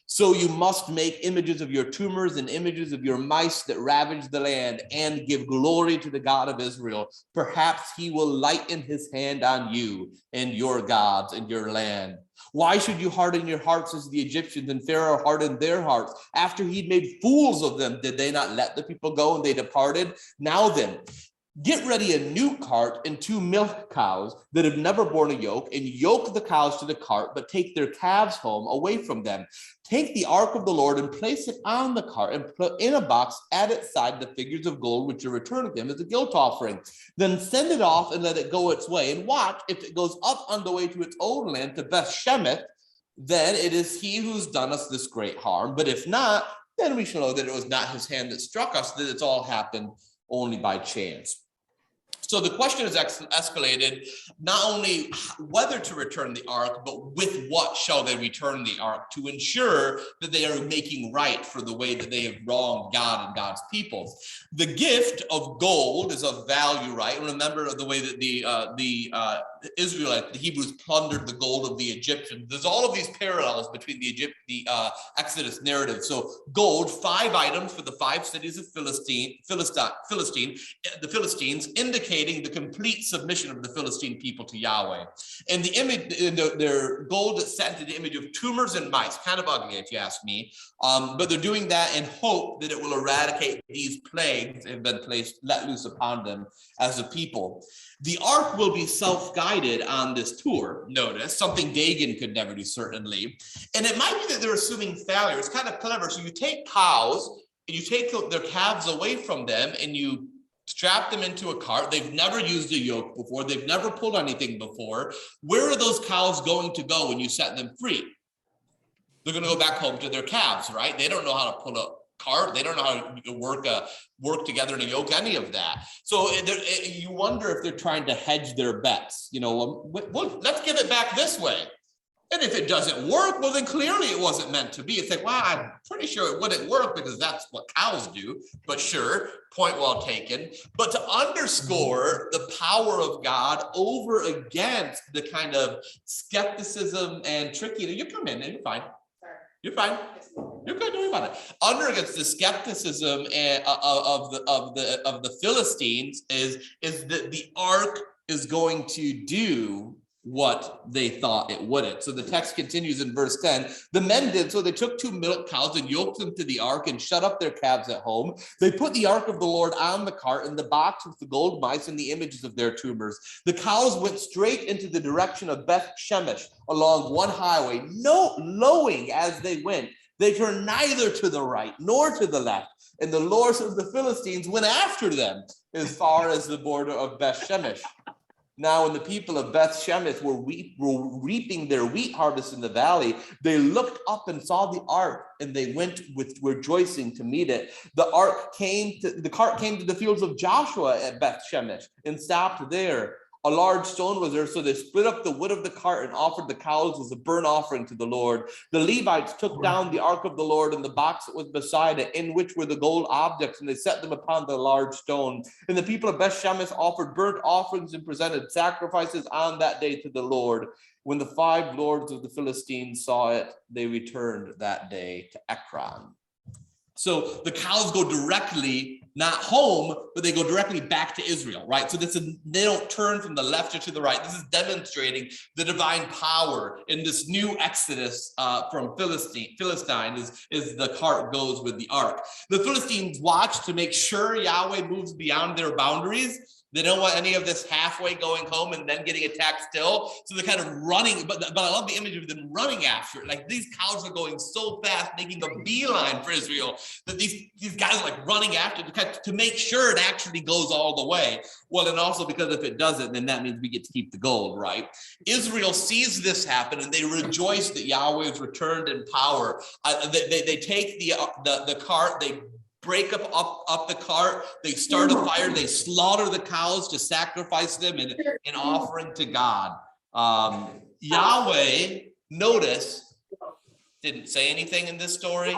So you must make images of your tumors and images of your mice that ravage the land, and give glory to the God of Israel. Perhaps he will lighten his hand on you and your gods and your land. Why should you harden your hearts as the Egyptians, and Pharaoh hardened their hearts? After he'd made fools of them, did they not let the people go and they departed? Now then, get ready a new cart and 2 milk cows that have never borne a yoke, and yoke the cows to the cart, but take their calves home away from them. Take the ark of the Lord and place it on the cart, and put in a box at its side the figures of gold which are returned to them as a guilt offering. Then send it off and let it go its way, and watch if it goes up on the way to its own land, to Beth Shemesh, then it is he who's done us this great harm. But if not, then we shall know that it was not his hand that struck us, that it's all happened only by chance. So the question is escalated, not only whether to return the ark, but with what shall they return the ark, to ensure that they are making right for the way that they have wronged God and God's people. The gift of gold is of value, right? And remember the way that the Israelites, the Hebrews, plundered the gold of the Egyptians. There's all of these parallels between the Exodus narrative. So gold, 5 items for the 5 cities of the Philistines, indicating the complete submission of the Philistine people to Yahweh. And the image, their gold is set to the image of tumors and mice, kind of ugly if you ask me, but they're doing that in hope that it will eradicate these plagues that have been let loose upon them as a people. The ark will be self-guided on this tour, notice, something Dagon could never do, certainly. And it might be that they're assuming failure. It's kind of clever. So you take cows and you take their calves away from them and you strap them into a cart. They've never used a yoke before. They've never pulled anything before. Where are those cows going to go when you set them free? They're going to go back home to their calves, right? They don't know how to pull a cart. They don't know how to work together in a yoke, any of that. So you wonder if they're trying to hedge their bets. Well, let's give it back this way. And if it doesn't work, well, then clearly it wasn't meant to be. It's like, well, I'm pretty sure it wouldn't work because that's what cows do. But sure, point well taken. But to underscore the power of God over against the kind of skepticism and tricky, you come in and you're fine. Sorry. You're fine. You're good. Don't worry about it. Under against the skepticism of the Philistines is that the ark is going to do what they thought it wouldn't. So the text continues in verse 10. The men did so. They took 2 milk cows and yoked them to the ark and shut up their calves at home. They put the ark of the Lord on the cart and the box with the gold mice and the images of their tumors. The cows went straight into the direction of Beth Shemesh along one highway, lowing as they went. They turned neither to the right nor to the left. And the lords of the Philistines went after them as far as the border of Beth Shemesh. Now, when the people of Beth Shemesh were reaping their wheat harvest in the valley, they looked up and saw the ark, and they went with rejoicing to meet it. The cart came to the fields of Joshua at Beth Shemesh and stopped there. A large stone was there, so they split up the wood of the cart and offered the cows as a burnt offering to the Lord. The Levites took down the ark of the Lord and the box that was beside it, in which were the gold objects, and they set them upon the large stone. And the people of Beth Shemesh offered burnt offerings and presented sacrifices on that day to the Lord. When the 5 lords of the Philistines saw it, they returned that day to Ekron. So the cows go directly, not home, but they go directly back to Israel, right? So they don't turn from the left or to the right. This is demonstrating the divine power in this new exodus from Philistine is the cart goes with the ark. The Philistines watch to make sure Yahweh moves beyond their boundaries. They don't want any of this halfway going home and then getting attacked still. So they're kind of running, but I love the image of them running after it. Like these cows are going so fast, making a beeline for Israel, that these guys are like running after it to make sure it actually goes all the way. Well, and also because if it doesn't, then that means we get to keep the gold, right? Israel sees this happen and they rejoice that Yahweh has returned in power. They take the cart, they break up the cart, they start a fire, they slaughter the cows to sacrifice them in offering to God. Yahweh, notice, didn't say anything in this story,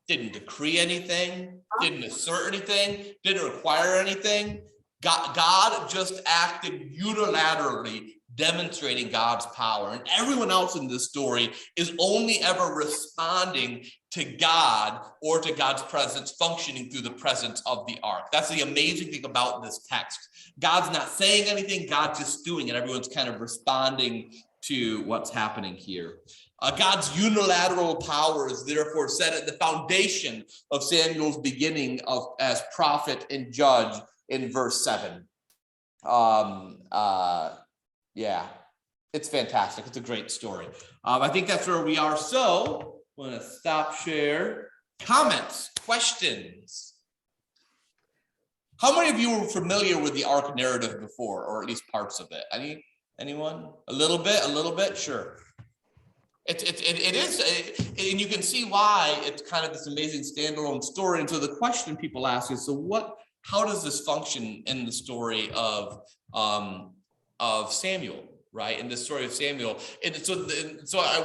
didn't decree anything, didn't assert anything, didn't require anything. God just acted unilaterally, demonstrating God's power. And everyone else in this story is only ever responding to God or to God's presence, functioning through the presence of the ark. That's the amazing thing about this text. God's not saying anything, God's just doing it. Everyone's kind of responding to what's happening here. God's unilateral power is therefore set at the foundation of Samuel's beginning as prophet and judge in verse 7. Yeah, it's fantastic. It's a great story. I think that's where we are. So I'm going to stop share. Comments, questions. How many of you were familiar with the ark narrative before, or at least parts of it? Anyone? A little bit? Sure. It is, and you can see why it's kind of this amazing standalone story. And so the question people ask is, how does this function in the story of Samuel, right? In the story of Samuel. And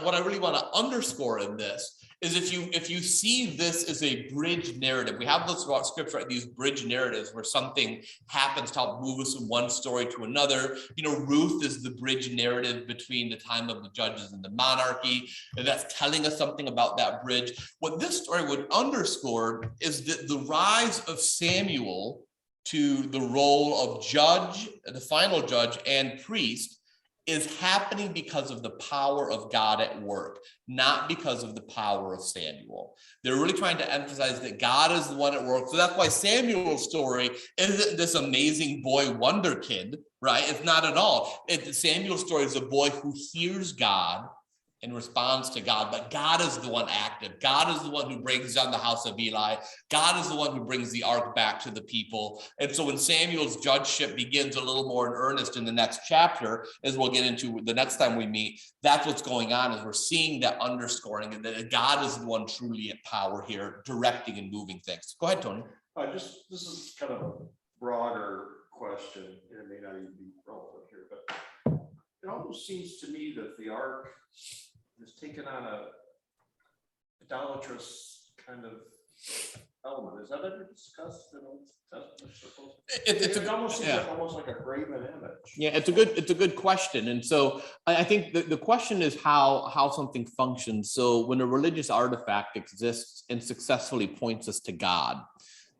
what I really want to underscore in this is if you see this as a bridge narrative, we have those throughout scripture, right? These bridge narratives where something happens to help move us from one story to another. Ruth is the bridge narrative between the time of the judges and the monarchy, and that's telling us something about that bridge. What this story would underscore is that the rise of Samuel to the role of judge, the final judge and priest, is happening because of the power of God at work, not because of the power of Samuel. They're really trying to emphasize that God is the one at work. So that's why Samuel's story isn't this amazing boy wonder kid, right? It's not at all. Samuel's story is a boy who hears God and responds to God, but God is the one active. God is the one who brings down the house of Eli. God is the one who brings the ark back to the people. And so when Samuel's judgeship begins a little more in earnest in the next chapter, as we'll get into the next time we meet, that's what's going on, is we're seeing that underscoring, and that God is the one truly at power here, directing and moving things. Go ahead, Tony. This is kind of a broader question. It may not even be relevant here, but it almost seems to me that the ark has taken on a idolatrous kind of element. Is that ever discussed in Old Testament circles? It almost seems almost like a graven image. Yeah, it's a good question. And so I think the question is how something functions. So when a religious artifact exists and successfully points us to God,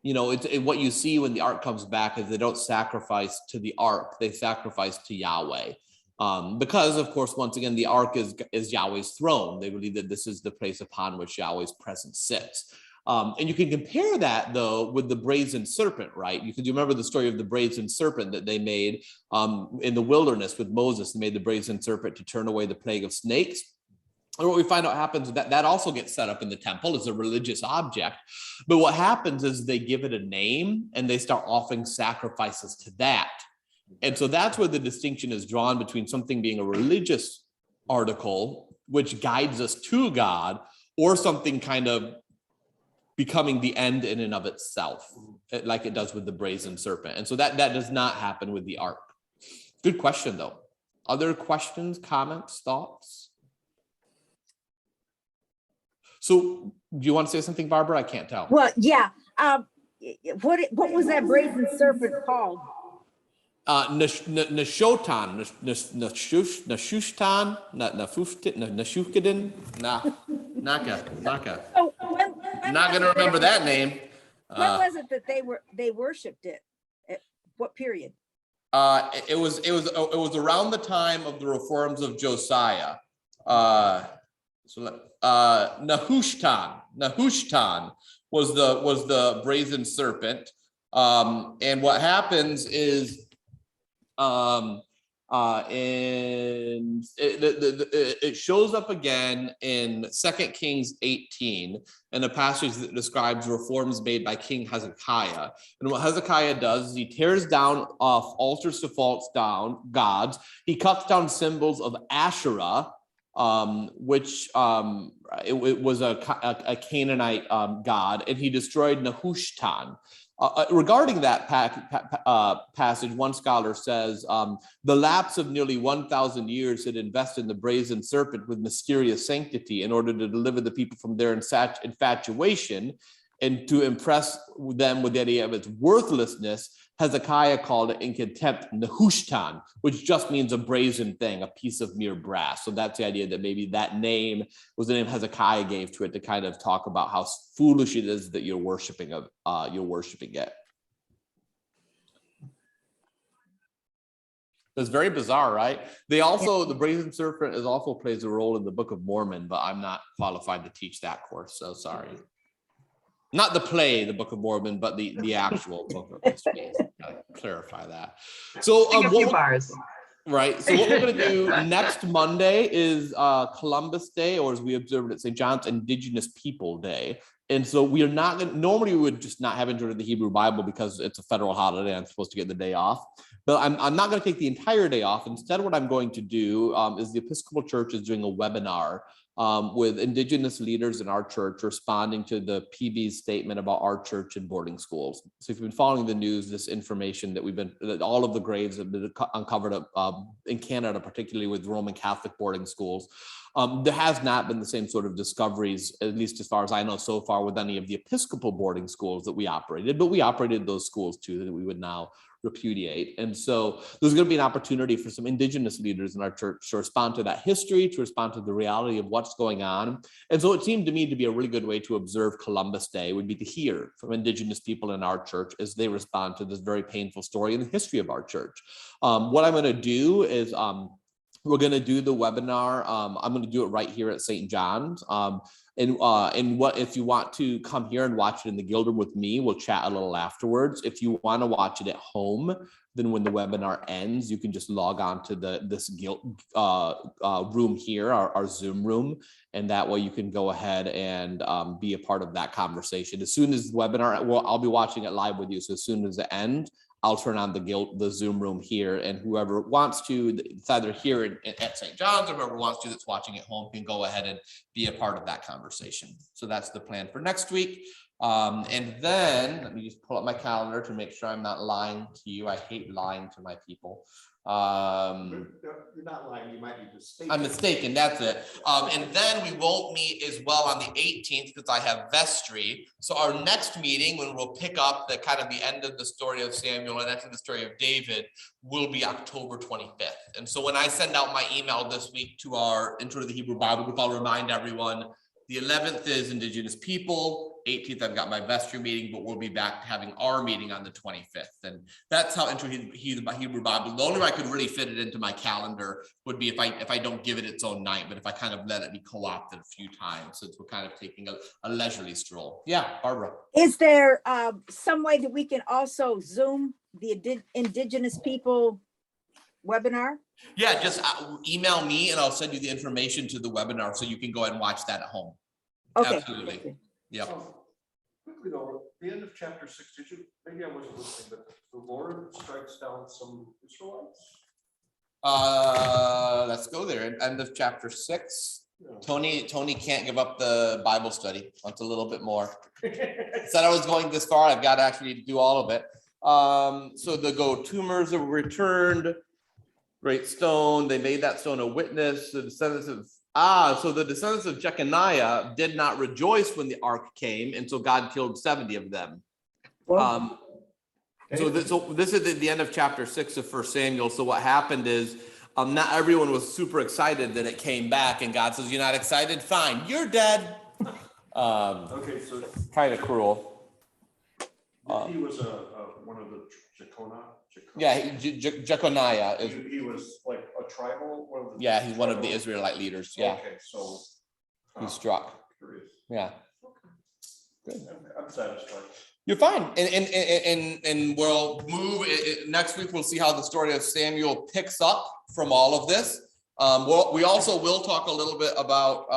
what you see when the ark comes back is they don't sacrifice to the ark, they sacrifice to Yahweh. Because, of course, once again, the ark is Yahweh's throne. They believe that this is the place upon which Yahweh's presence sits. And you can compare that, though, with the brazen serpent, right? You remember the story of the brazen serpent that they made in the wilderness with Moses. They made the brazen serpent to turn away the plague of snakes. And what we find out happens, that also gets set up in the temple as a religious object. But what happens is they give it a name and they start offering sacrifices to that. And so that's where the distinction is drawn between something being a religious article, which guides us to God, or something kind of becoming the end in and of itself, like it does with the brazen serpent. And so that does not happen with the ark. Good question, though. Other questions, comments, thoughts? So do you want to say something, Barbara? I can't tell. Well, yeah. What was that brazen serpent called? Nashotan, Nashushtan, Nashukadin, Naka. Oh, I'm not going to remember that name. When was it that they worshipped it? At what period? It was around the time of the reforms of Josiah. Nahushtan was the brazen serpent. And what happens is, and it shows up again in 2 Kings 18, in a passage that describes reforms made by King Hezekiah. And what Hezekiah does is he tears down altars to false gods. He cuts down symbols of Asherah, which it was a Canaanite god, and he destroyed Nehushtan. Regarding that passage, one scholar says, the lapse of nearly 1,000 years had invested the brazen serpent with mysterious sanctity in order to deliver the people from their infatuation and to impress them with the idea of its worthlessness. Hezekiah called it in contempt Nehushtan, which just means a brazen thing, a piece of mere brass. So that's the idea that maybe that name was the name Hezekiah gave to it to kind of talk about how foolish it is that you're worshiping it. It's very bizarre, right? The brazen serpent also plays a role in the Book of Mormon, but I'm not qualified to teach that course, so sorry. Not the play, the Book of Mormon, but the actual book of history. Clarify that. So right. So what we're going to do next Monday is Columbus Day, or as we observed at St. John's, Indigenous People Day. And so we are not going to, normally we would just not have Intro to the Hebrew Bible because it's a federal holiday. I'm supposed to get the day off. But I'm not going to take the entire day off. Instead, what I'm going to do is the Episcopal Church is doing a webinar with Indigenous leaders in our church responding to the PB's statement about our church and boarding schools. So if you've been following the news, this information that all of the graves have been uncovered in Canada, particularly with Roman Catholic boarding schools. There has not been the same sort of discoveries, at least as far as I know so far, with any of the Episcopal boarding schools that we operated, but we operated those schools too that we would now repudiate. And so there's going to be an opportunity for some Indigenous leaders in our church to respond to that history, to respond to the reality of what's going on. And so it seemed to me to be a really good way to observe Columbus Day would be to hear from Indigenous people in our church as they respond to this very painful story in the history of our church. What I'm going to do is we're going to do the webinar. I'm going to do it right here at St. John's. And what if you want to come here and watch it in the Guild Room with me, we'll chat a little afterwards. If you want to watch it at home, then when the webinar ends, you can just log on to this guild room here, our Zoom room, and that way you can go ahead and be a part of that conversation. As soon as the webinar, well, I'll be watching it live with you. So as soon as it ends, I'll turn on the Zoom room here, and whoever wants to, it's either here at St. John's, or whoever wants to that's watching at home can go ahead and be a part of that conversation. So that's the plan for next week. And then let me just pull up my calendar to make sure I'm not lying to you. I hate lying to my people. You're not lying, you might be mistaken. I'm mistaken, that's it. And then we won't meet as well on the 18th because I have vestry. So our next meeting, when we'll pick up the kind of the end of the story of Samuel and into the story of David, will be October 25th. And so when I send out my email this week to our Intro to the Hebrew Bible group, I'll remind everyone the 11th is Indigenous People. 18th, I've got my vestry meeting, but we'll be back having our meeting on the 25th. And that's how Intro to the Hebrew Bible. The only way I could really fit it into my calendar would be if I don't give it its own night, but if I kind of let it be co-opted a few times, since we're kind of taking a leisurely stroll. Yeah, Barbara. Is there some way that we can also Zoom the Indigenous People webinar? Yeah, just email me and I'll send you the information to the webinar so you can go ahead and watch that at home. Okay. Absolutely. Yep. Quick quickly though, the end of chapter 6, did you, maybe I wasn't listening, but the Lord strikes down some Israelites? Let's go there. End of chapter 6. Yeah. Tony can't give up the Bible study. Wants a little bit more. Said I was going this far. I've got to actually do all of it. So tumors were returned. Great stone. They made that stone a witness. The descendants of Jeconiah did not rejoice when the ark came, and so God killed 70 of them. So this is the end of chapter 6 of 1 Samuel. So what happened is not everyone was super excited that it came back, and God says, "You're not excited? Fine, you're dead." Okay, so Kind of cruel. he was one of the Jeconiah. Yeah, Jeconiah is. He was like a tribal. One of the Yeah, he's one of the tribal- Israelite leaders. Yeah, Okay, so. he's struck. Curious. Yeah, I'm satisfied. you're fine. And we'll move next week. We'll see how the story of Samuel picks up from all of this. We also will talk a little bit about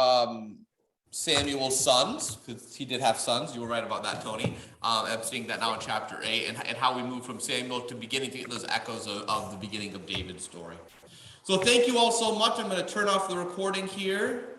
Samuel's sons, because he did have sons. You were right about that, Tony. I'm seeing that now in chapter 8, and how we move from Samuel to beginning to get those echoes of the beginning of David's story. So thank you all so much. I'm going to turn off the recording here.